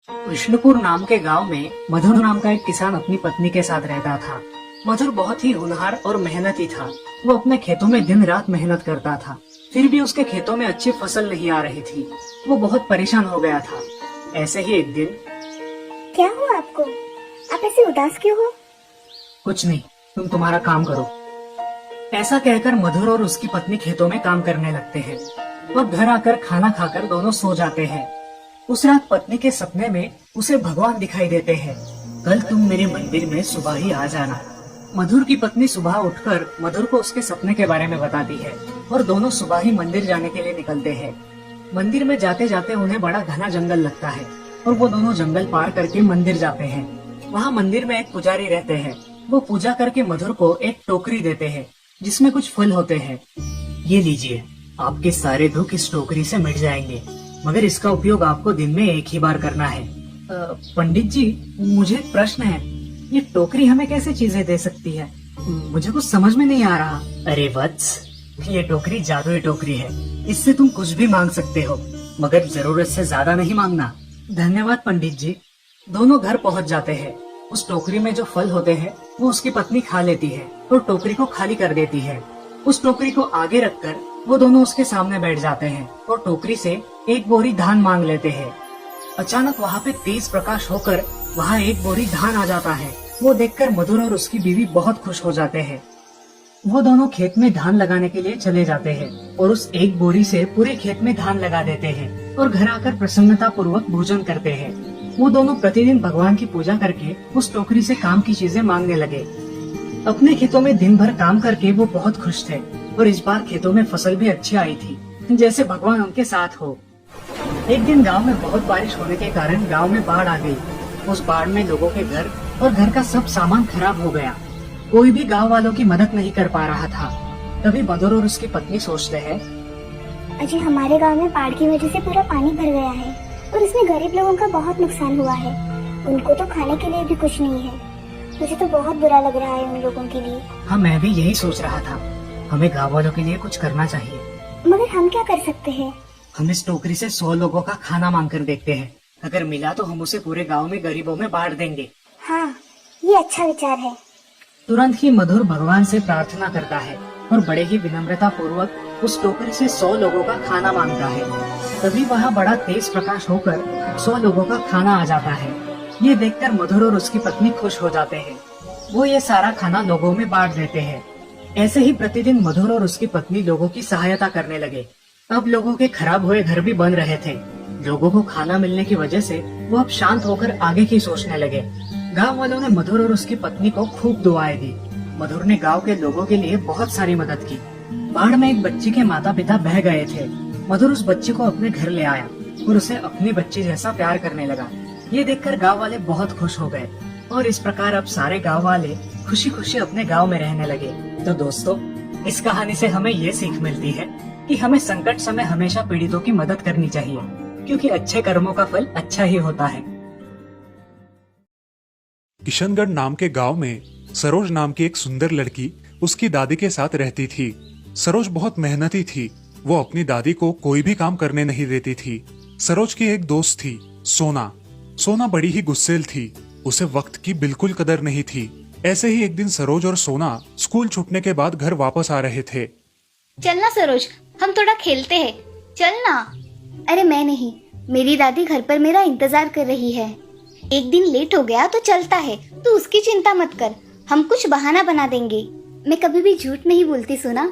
विष्णुपुर नाम के गांव में मधुर नाम का एक किसान अपनी पत्नी के साथ रहता था। मधुर बहुत ही होनहार और मेहनती था। वो अपने खेतों में दिन रात मेहनत करता था, फिर भी उसके खेतों में अच्छी फसल नहीं आ रही थी। वो बहुत परेशान हो गया था। ऐसे ही एक दिन। क्या हुआ आपको? आप ऐसे उदास क्यों हो? कुछ नहीं, तुम तुम्हारा काम करो। ऐसा कहकर मधुर और उसकी पत्नी खेतों में काम करने लगते हैं और घर आकर खाना खाकर दोनों सो जाते हैं। उस रात पत्नी के सपने में उसे भगवान दिखाई देते हैं। कल तुम मेरे मंदिर में सुबह ही आ जाना। मधुर की पत्नी सुबह उठकर मधुर को उसके सपने के बारे में बताती है और दोनों सुबह ही मंदिर जाने के लिए निकलते हैं। मंदिर में जाते जाते उन्हें बड़ा घना जंगल लगता है और वो दोनों जंगल पार करके मंदिर जाते हैं। वहाँ मंदिर में एक पुजारी रहते हैं। वो पूजा करके मधुर को एक टोकरी देते हैं जिसमें कुछ फल होते हैं। ये लीजिए, आपके सारे दुख इस टोकरी से मिट जाएंगे, मगर इसका उपयोग आपको दिन में एक ही बार करना है। पंडित जी, मुझे एक प्रश्न है। ये टोकरी हमें कैसे चीजें दे सकती है? मुझे कुछ समझ में नहीं आ रहा। अरे वत्स, ये टोकरी जादुई टोकरी है। इससे तुम कुछ भी मांग सकते हो, मगर जरूरत से ज्यादा नहीं मांगना। धन्यवाद पंडित जी। दोनों घर पहुंच जाते हैं। उस टोकरी में जो फल होते हैं वो उसकी पत्नी खा लेती है और टोकरी को खाली कर देती है। उस टोकरी को आगे रखकर वो दोनों उसके सामने बैठ जाते हैं और टोकरी से एक बोरी धान मांग लेते हैं। अचानक वहाँ पे तेज प्रकाश होकर वहाँ एक बोरी धान आ जाता है। वो देखकर मधुर और उसकी बीवी बहुत खुश हो जाते हैं। वो दोनों खेत में धान लगाने के लिए चले जाते हैं और उस एक बोरी से पूरे खेत में धान लगा देते हैं और घर आकर प्रसन्नता पूर्वक भोजन करते हैं। वो दोनों प्रतिदिन भगवान की पूजा करके उस टोकरी से काम की चीजें मांगने लगे। अपने खेतों में दिन भर काम करके वो बहुत खुश थे और इस बार खेतों में फसल भी अच्छी आई थी, जैसे भगवान उनके साथ हो। एक दिन गांव में बहुत बारिश होने के कारण गांव में बाढ़ आ गई। उस बाढ़ में लोगों के घर और घर का सब सामान खराब हो गया। कोई भी गांव वालों की मदद नहीं कर पा रहा था। तभी मधुर और उसकी पत्नी सोचते हैं, अजी, हमारे गांव में बाढ़ की वजह से पूरा पानी भर गया है और इसमें गरीब लोगों का बहुत नुकसान हुआ है। उनको तो खाने के लिए भी कुछ नहीं है। मुझे तो बहुत बुरा लग रहा है उन लोगों के लिए। हाँ, मैं भी यही सोच रहा था। हमें गाँव वालों के लिए कुछ करना चाहिए। मगर हम क्या कर सकते हैं? हम इस टोकरी से 100 लोगों का खाना मांग कर देखते हैं। अगर मिला तो हम उसे पूरे गांव में गरीबों में बांट देंगे। हाँ, ये अच्छा विचार है। तुरंत ही मधुर भगवान से प्रार्थना करता है और बड़े ही विनम्रता पूर्वक उस टोकरी से 100 लोगों का खाना मांगता है। तभी वहाँ बड़ा तेज प्रकाश होकर 100 लोगों का खाना आ जाता है। ये देखकर मधुर और उसकी पत्नी खुश हो जाते हैं। वो ये सारा खाना लोगों में बांट देते हैं। ऐसे ही प्रतिदिन मधुर और उसकी पत्नी लोगों की सहायता करने लगे। अब लोगों के खराब हुए घर भी बन रहे थे। लोगों को खाना मिलने की वजह से वो अब शांत होकर आगे की सोचने लगे। गांव वालों ने मधुर और उसकी पत्नी को खूब दुआएं दी। मधुर ने गांव के लोगों के लिए बहुत सारी मदद की। बाढ़ में एक बच्ची के माता पिता बह गए थे। मधुर उस बच्ची को अपने घर ले आया और उसे अपनी बच्ची जैसा प्यार करने लगा। ये देखकर गांव वाले बहुत खुश हो गए और इस प्रकार अब सारे गांव वाले खुशी खुशी अपने गांव में रहने लगे। तो दोस्तों, इस कहानी से हमें ये सीख मिलती है कि हमें संकट समय हमेशा पीड़ितों की मदद करनी चाहिए, क्योंकि अच्छे कर्मों का फल अच्छा ही होता है। किशनगढ़ नाम के गांव में सरोज नाम की एक सुंदर लड़की उसकी दादी के साथ रहती थी। सरोज बहुत मेहनती थी। वो अपनी दादी को कोई भी काम करने नहीं देती थी। सरोज की एक दोस्त थी, सोना। सोना बड़ी ही गुस्सैल थी। उसे वक्त की बिल्कुल कदर नहीं थी। ऐसे ही एक दिन सरोज और सोना स्कूल छूटने के बाद घर वापस आ रहे थे। चलना सरोज, हम थोड़ा खेलते हैं, चलना। अरे मैं नहीं, मेरी दादी घर पर मेरा इंतजार कर रही है। एक दिन लेट हो गया तो चलता है, तू उसकी चिंता मत कर, हम कुछ बहाना बना देंगे। मैं कभी भी झूठ नहीं बोलती सोना।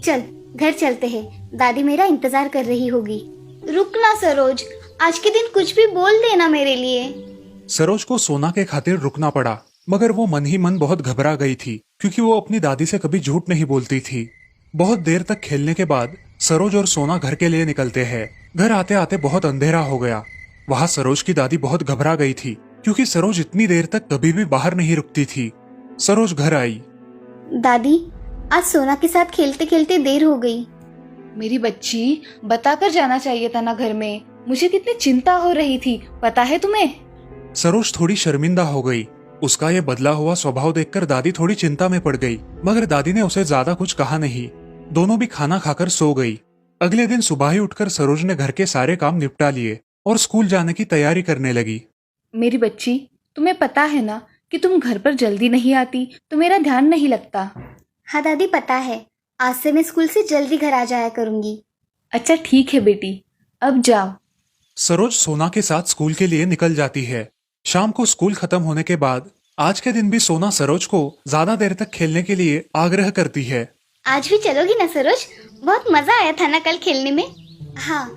चल घर चलते हैं, दादी मेरा इंतजार कर रही होगी। रुकना सरोज, आज के दिन कुछ भी बोल देना मेरे लिए। सरोज को सोना के खातिर रुकना पड़ा, मगर वो मन ही मन बहुत घबरा गई थी, क्योंकि वो अपनी दादी से कभी झूठ नहीं बोलती थी। बहुत देर तक खेलने के बाद सरोज और सोना घर के लिए निकलते हैं। घर आते आते बहुत अंधेरा हो गया। वहाँ सरोज की दादी बहुत घबरा गई थी, क्योंकि सरोज इतनी देर तक कभी भी बाहर नहीं रुकती थी। सरोज घर आई। दादी, आज सोना के साथ खेलते खेलते देर हो गई। मेरी बच्ची, बताकर जाना चाहिए था ना घर में। मुझे कितनी चिंता हो रही थी, पता है तुम्हें? सरोज थोड़ी शर्मिंदा हो गई। उसका ये बदला हुआ स्वभाव देखकर दादी थोड़ी चिंता में पड़ गई, मगर दादी ने उसे ज्यादा कुछ कहा नहीं। दोनों भी खाना खाकर सो गई। अगले दिन सुबह ही उठकर सरोज ने घर के सारे काम निपटा लिए और स्कूल जाने की तैयारी करने लगी। मेरी बच्ची, तुम्हें पता है ना कि तुम घर पर जल्दी नहीं आती तो मेरा ध्यान नहीं लगता। हाँ दादी, पता है। आज से मैं स्कूल से जल्दी घर आ जाया करूंगी। अच्छा ठीक है बेटी, अब जाओ। सरोज सोना के साथ स्कूल के लिए निकल जाती है। शाम को स्कूल खत्म होने के बाद आज के दिन भी सोना सरोज को ज्यादा देर तक खेलने के लिए आग्रह करती है। आज भी चलोगी ना सरोज? बहुत मजा आया था ना कल खेलने में। हाँ,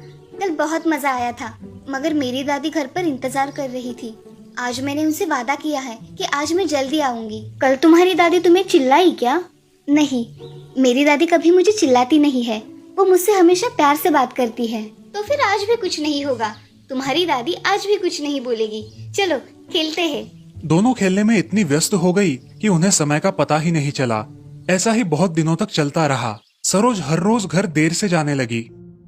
कल बहुत मजा आया था, मगर मेरी दादी घर पर इंतजार कर रही थी। आज मैंने उनसे वादा किया है कि आज मैं जल्दी आऊंगी। कल तुम्हारी दादी तुम्हें चिल्लाई क्या? नहीं, मेरी दादी कभी मुझे चिल्लाती नहीं है। वो मुझसे हमेशा प्यार से बात करती है। तो फिर आज भी कुछ नहीं होगा। तुम्हारी दादी आज भी कुछ नहीं बोलेगी। चलो खेलते हैं। दोनों खेलने में इतनी व्यस्त हो गई कि उन्हें समय का पता ही नहीं चला। ऐसा ही बहुत दिनों तक चलता रहा। सरोज हर रोज घर देर से जाने लगी।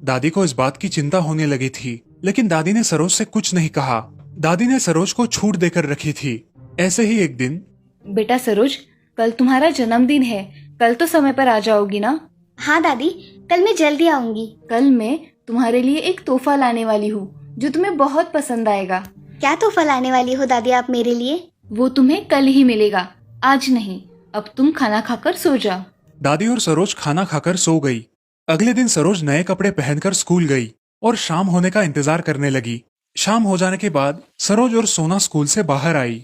दादी को इस बात की चिंता होने लगी थी, लेकिन दादी ने सरोज से कुछ नहीं कहा। दादी ने सरोज को छूट देकर रखी थी। ऐसे ही एक दिन, बेटा सरोज, कल तुम्हारा जन्मदिन है, कल तो समय पर आ जाओगी ना? हाँ दादी, कल मैं जल्दी आऊंगी। कल मैं तुम्हारे लिए एक तोहफा लाने वाली हूँ जो तुम्हें बहुत पसंद आएगा। क्या तोहफा लाने वाली हो दादी आप मेरे लिए? वो तुम्हें कल ही मिलेगा, आज नहीं। अब तुम खाना खाकर सो जाओ। दादी और सरोज खाना खाकर सो गई। अगले दिन सरोज नए कपड़े पहनकर स्कूल गई और शाम होने का इंतजार करने लगी। शाम हो जाने के बाद सरोज और सोना स्कूल से बाहर आई।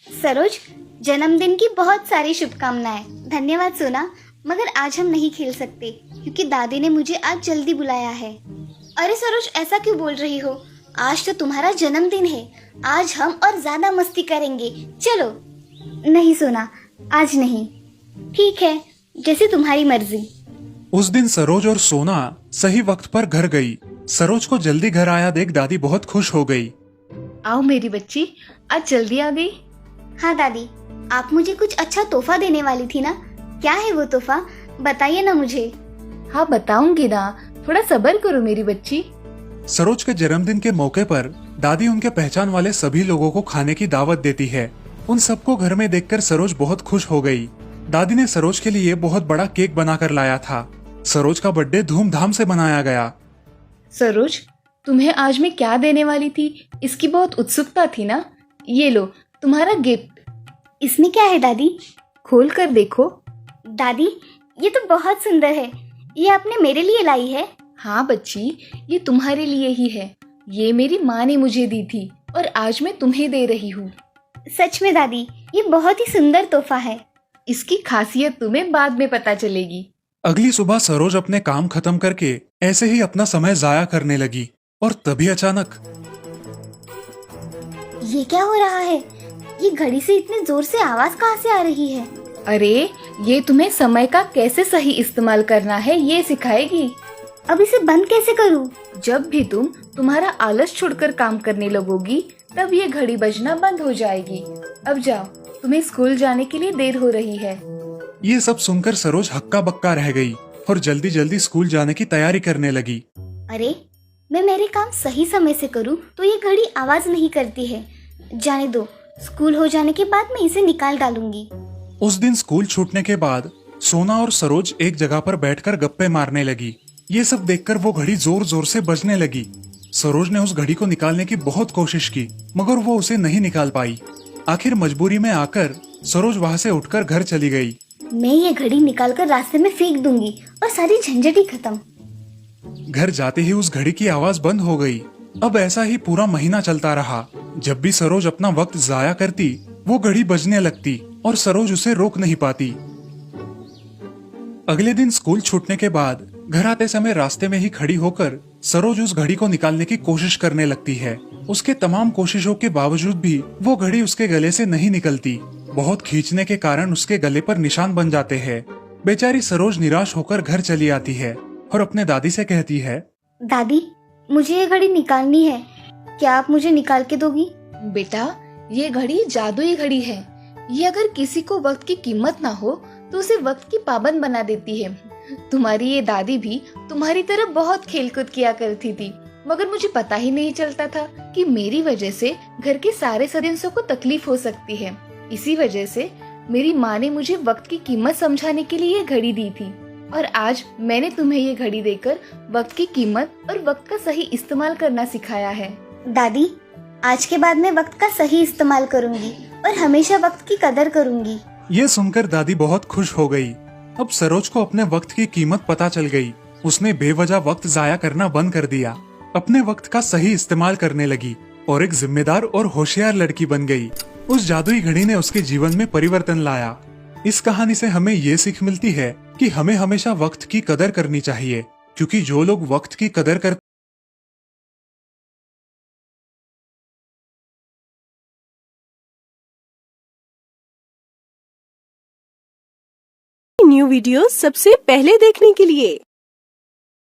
सरोज, जन्मदिन की बहुत सारी शुभकामनाएं। धन्यवाद सोना, मगर आज हम नहीं खेल सकते क्योंकि दादी ने मुझे आज जल्दी बुलाया है। अरे सरोज, ऐसा क्यों बोल रही हो? आज तो तुम्हारा जन्मदिन है। आज हम और ज्यादा मस्ती करेंगे। चलो। नहीं सोना, आज नहीं। ठीक है, जैसे तुम्हारी मर्जी। उस दिन सरोज और सोना सही वक्त पर घर गई। सरोज को जल्दी घर आया देख दादी बहुत खुश हो गई। आओ मेरी बच्ची, आज जल्दी आ गई। हाँ दादी, आप मुझे कुछ अच्छा तोहफा देने वाली थी ना? क्या है वो तोहफा? बताइए ना मुझे। हाँ बताऊंगी ना, थोड़ा सब्र करो मेरी बच्ची। सरोज के जन्मदिन के मौके पर दादी उनके पहचान वाले सभी लोगों को खाने की दावत देती है। उन सबको घर में देखकर सरोज बहुत खुश हो गई। दादी ने सरोज के लिए बहुत बड़ा केक बनाकर लाया था। सरोज का बर्थडे धूमधाम से मनाया गया। सरोज, तुम्हें आज मैं क्या देने वाली थी इसकी बहुत उत्सुकता थी ना? ये लो तुम्हारा गिफ्ट। इसमें क्या है दादी? खोल कर देखो। दादी, ये तो बहुत सुंदर है। ये आपने मेरे लिए लाई है? हाँ बच्ची, ये तुम्हारे लिए ही है। ये मेरी माँ ने मुझे दी थी और आज मैं तुम्हें दे रही हूँ। सच में दादी, ये बहुत ही सुंदर तोहफा है। इसकी खासियत तुम्हें बाद में पता चलेगी। अगली सुबह सरोज अपने काम खत्म करके ऐसे ही अपना समय जाया करने लगी और तभी अचानक, ये क्या हो रहा है? ये घड़ी से इतने जोर से आवाज कहाँ से आ रही है? अरे, ये तुम्हें समय का कैसे सही इस्तेमाल करना है ये सिखाएगी। अब इसे बंद कैसे करूँ? जब भी तुम तुम्हारा आलस छोड़कर काम करने लगोगी तब ये घड़ी बजना बंद हो जाएगी। अब जाओ, तुम्हें स्कूल जाने के लिए देर हो रही है। ये सब सुनकर सरोज हक्का बक्का रह गई और जल्दी जल्दी स्कूल जाने की तैयारी करने लगी। अरे, मैं मेरे काम सही समय से करूँ तो ये घड़ी आवाज नहीं करती है। जाने दो, स्कूल हो जाने के बाद मैं इसे निकाल डालूंगी। उस दिन स्कूल छूटने के बाद सोना और सरोज एक जगह पर बैठकर गप्पे मारने लगी। ये सब देखकर वो घड़ी जोर जोर से बजने लगी। सरोज ने उस घड़ी को निकालने की बहुत कोशिश की, मगर वो उसे नहीं निकाल पाई। आखिर मजबूरी में आकर सरोज वहाँ से उठकर घर चली गई। मैं ये घड़ी निकालकर रास्ते में फेंक दूंगी और सारी झंझट ही खत्म। घर जाते ही उस घड़ी की आवाज बंद हो गई। अब ऐसा ही पूरा महीना चलता रहा। जब भी सरोज अपना वक्त जाया करती, वो घड़ी बजने लगती और सरोज उसे रोक नहीं पाती। अगले दिन स्कूल छूटने के बाद घर आते समय रास्ते में ही खड़ी होकर सरोज उस घड़ी को निकालने की कोशिश करने लगती है। उसके तमाम कोशिशों के बावजूद भी वो घड़ी उसके गले से नहीं निकलती। बहुत खींचने के कारण उसके गले पर निशान बन जाते हैं। बेचारी सरोज निराश होकर घर चली आती है और अपने दादी से कहती है, दादी, मुझे ये घड़ी निकालनी है। क्या आप मुझे निकाल के दोगी? बेटा, ये घड़ी जादुई घड़ी है। ये अगर किसी को वक्त की कीमत ना हो तो उसे वक्त की पाबंद बना देती है। तुम्हारी ये दादी भी तुम्हारी तरह बहुत खेलकूद किया करती थी, मगर मुझे पता ही नहीं चलता था कि मेरी वजह से घर के सारे सदस्यों को तकलीफ हो सकती है। इसी वजह से मेरी माँ ने मुझे वक्त की कीमत समझाने के लिए ये घड़ी दी थी और आज मैंने तुम्हें ये घड़ी देकर वक्त की कीमत और वक्त का सही इस्तेमाल करना सिखाया है। दादी, आज के बाद मैं वक्त का सही इस्तेमाल करूंगी और हमेशा वक्त की कदर करूंगी। ये सुनकर दादी बहुत खुश हो गई। अब सरोज को अपने वक्त की कीमत पता चल गई। उसने बेवजह वक्त जाया करना बंद कर दिया, अपने वक्त का सही इस्तेमाल करने लगी और एक जिम्मेदार और होशियार लड़की बन गई। उस जादुई घड़ी ने उसके जीवन में परिवर्तन लाया। इस कहानी से हमें ये सीख मिलती है कि हमें हमेशा वक्त की कदर करनी चाहिए, क्योंकि जो लोग वक्त की कदर कर न्यू वीडियो सबसे पहले देखने के लिए